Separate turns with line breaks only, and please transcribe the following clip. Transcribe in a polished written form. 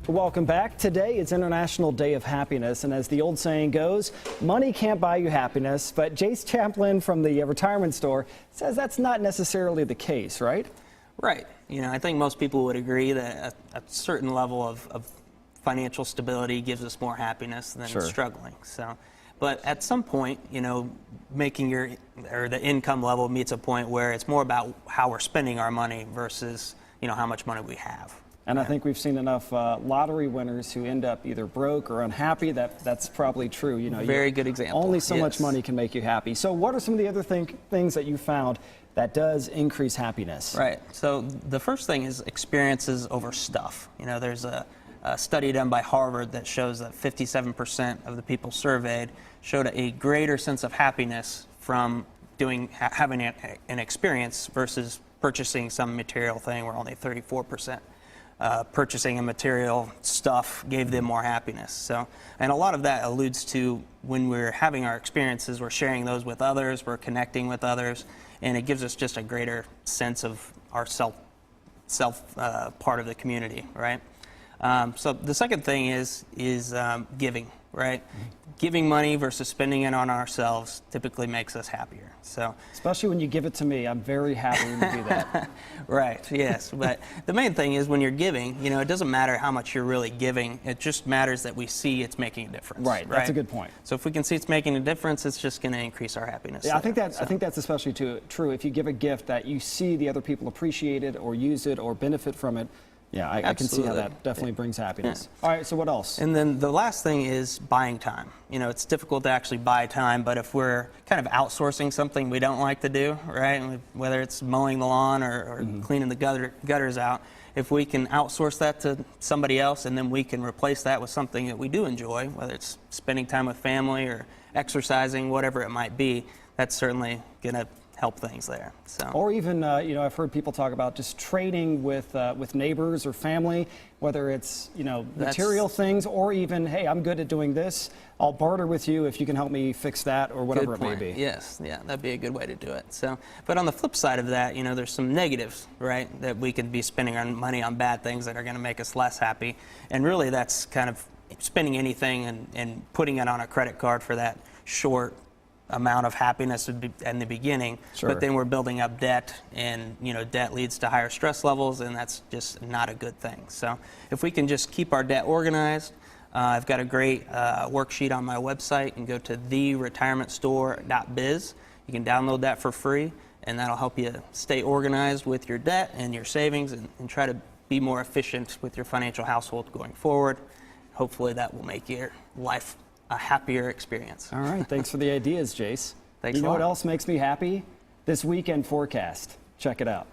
Welcome back. Today is International Day of Happiness, and as the old saying goes, money can't buy you happiness, but Jace Champlin from the retirement store says that's not necessarily the case, right?
Right. I think most people would agree that a certain level of financial stability gives us more happiness than struggling. But at some point, making the income level meets a point where it's more about how we're spending our money versus, how much money we have.
And I think we've seen enough lottery winners who end up either broke or unhappy. That's probably true.
Very good example.
Only so much money can make you happy. So what are some of the other things that you found that does increase happiness?
Right. So the first thing is experiences over stuff. There's a study done by Harvard that shows that 57% of the people surveyed showed a greater sense of happiness from having an experience versus purchasing some material thing, where only 34% purchasing a material stuff gave them more happiness. And a lot of that alludes to when we're having our experiences, we're sharing those with others, we're connecting with others, and it gives us just a greater sense of our self part of the community, right? So the second thing is giving, right? Giving money versus spending it on ourselves typically makes us happier.
Especially when you give it to me, I'm very happy when you do that.
Right, yes. But the main thing is when you're giving, it doesn't matter how much you're really giving. It just matters that we see it's making a difference.
Right, that's a good point.
So if we can see it's making a difference, it's just going to increase our happiness.
Yeah, I think that's especially true. If you give a gift that you see the other people appreciate it or use it or benefit from it, yeah, I can see how that definitely brings happiness. Yeah. All right, so what else?
And then the last thing is buying time. It's difficult to actually buy time, but if we're kind of outsourcing something we don't like to do, right, whether it's mowing the lawn or cleaning the gutters out, if we can outsource that to somebody else and then we can replace that with something that we do enjoy, whether it's spending time with family or exercising, whatever it might be, that's certainly going to help things there.
Or even, I've heard people talk about just trading with neighbors or family, whether it's, material things or even, hey, I'm good at doing this. I'll barter with you if you can help me fix that or whatever it may be.
Yes, yeah, that'd be a good way to do it. But on the flip side of that, there's some negatives, right, that we could be spending our money on bad things that are going to make us less happy. And really that's kind of spending anything and putting it on a credit card for that short amount of happiness would be in the beginning, but then we're building up debt, and debt leads to higher stress levels, and that's just not a good thing. So if we can just keep our debt organized, I've got a great worksheet on my website. You can go to theretirementstore.biz. You can download that for free, and that'll help you stay organized with your debt and your savings and try to be more efficient with your financial household going forward. Hopefully that will make your life a happier experience.
All right, thanks for the ideas, Jace.
Thanks a lot.
You know what else makes me happy? This weekend forecast. Check it out.